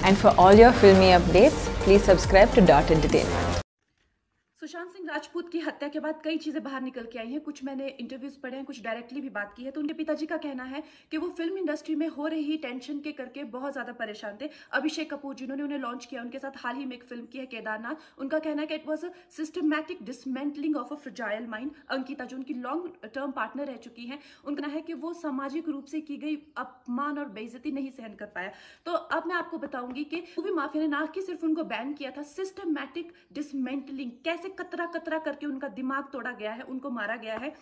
And for all your filmy updates, please subscribe to Dot Entertainment. Sushant Singh Rajput की हत्या के बाद कई चीजें बाहर निकल के आई हैं। कुछ मैंने इंटरव्यूज पढ़े हैं, कुछ डायरेक्टली भी बात की है। तो उनके पिताजी का कहना है कि वो फिल्म इंडस्ट्री में हो रही टेंशन के करके बहुत ज्यादा परेशान थे। अभिषेक कपूर जिन्होंने उन्हें लॉन्च किया, उनके साथ हाल ही में एक फिल्म की है केदारनाथ। उनका कहना है कि it was a systematic dismantling of a fragile mind. Ankita जो उनकी लॉन्ग टर्म पार्टनर रह चुकी है, उनका कहना है कि वो सामाजिक रूप से की गई अपमान और बेइज्जती नहीं सहन कर पाया। तो अब मैं आपको बताऊंगी कि मूवी माफिया ने ना कि सिर्फ उनको बैन किया था, सिस्टमैटिक डिसमेंटलिंग कैसे कतरा कतरा करके उनका दिमाग तोड़ा गया है, उनको मारा गया है।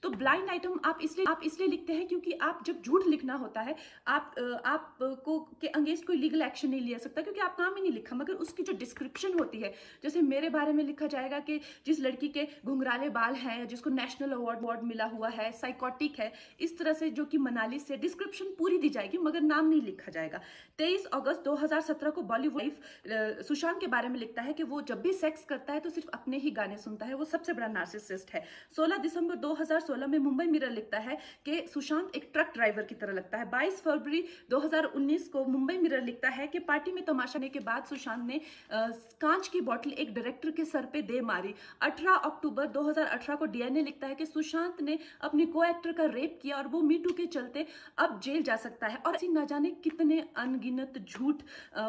तो ब्लाइंड आइटम आप इसलिए लिखते हैं क्योंकि आप जब झूठ लिखना होता है, आपको के अगेंस्ट कोई लीगल एक्शन नहीं लिया सकता क्योंकि आप नाम ही नहीं लिखा, मगर उसकी जो डिस्क्रिप्शन होती है, जैसे मेरे बारे में लिखा जाएगा कि जिस लड़की के घुंघराले बाल हैं, जिसको नेशनल अवार्ड मिला हुआ है, साइकोटिक है, इस तरह से जो कि मनाली से डिस्क्रिप्शन पूरी दी जाएगी मगर नाम नहीं लिखा जाएगा। 23 अगस्त 2017 को बॉलीवुड सुशांत के बारे में लिखता है कि वो जब भी सेक्स करता है तो सिर्फ अपने ही गाने सुनता है, वो सबसे बड़ा नार्सिसिस्ट है। 16 दिसंबर 2016 में मुंबई मिरर लिखता है कि सुशांत एक ट्रक ड्राइवर की तरह लगता है। 22 फरवरी 2019 को मुंबई मिरर लिखता है कि पार्टी में तमाशा के बाद सुशांत ने कांच की बोतल एक डायरेक्टर के सर पे दे मारी। 18 अक्टूबर 2018 को डीएनए लिखता है कि सुशांत ने अपनी को एक्टर का रेप किया और वो मीटू के चलते अब जेल जा सकता है। और ऐसी न जाने कितने अनगिनत झूठ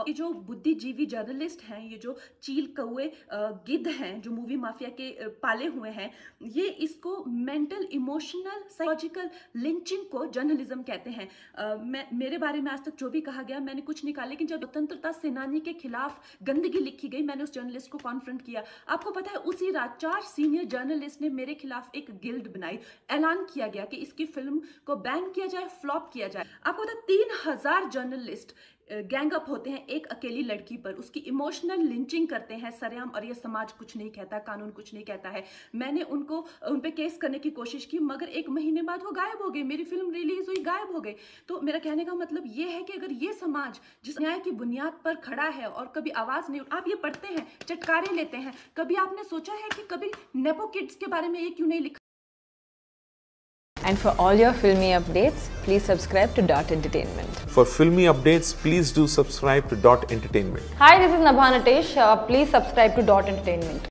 ये जो बुद्धिजीवी जर्नलिस्ट हैं, ये जो चील कौए गिद्ध हैं जो मूवी माफिया के पाले हुए हैं, ये इसको मेंटल इमोशनल साइकोलॉजिकल लिंचिंग को जर्नलिज्म कहते हैं। मेरे बारे में आज तक जो भी कहा गया मैंने कुछ निकाला, लेकिन जब स्वतंत्रता सेनानी के खिलाफ गंदगी लिखी गई मैंने उस जर्नलिस्ट को कॉन्फ्रंट किया। आपको पता है उसी रात 4 सीनियर जर्नलिस्ट ने मेरे खिलाफ एक गिल्ड बनाई, ऐलान किया गया कि इसकी फिल्म को बैन किया जाए, फ्लॉप किया जाए। आपको पता है 3000 जर्नलिस्ट गैंग अप होते हैं एक अकेली लड़की पर, उसकी इमोशनल लिंचिंग करते हैं सरेआम, और ये समाज कुछ नहीं कहता, कानून कुछ नहीं कहता है। मैंने उन पे केस करने की कोशिश की मगर 1 महीने बाद वो गायब हो गई, मेरी फिल्म रिलीज हुई, गायब हो गई। तो मेरा कहने का मतलब ये है कि अगर ये समाज जिस न्याय की बुनियाद पर खड़ा है और कभी आवाज नहीं, आप ये पढ़ते हैं, चटकारे लेते हैं, कभी आपने सोचा है कि कभी नेपो किड्स के बारे में ये क्यों नहीं लिखा? And for all your filmy updates, please subscribe to Dot Entertainment. For filmy updates, please do subscribe to Dot Entertainment. Hi, this is Nabha Natesh. Please subscribe to Dot Entertainment.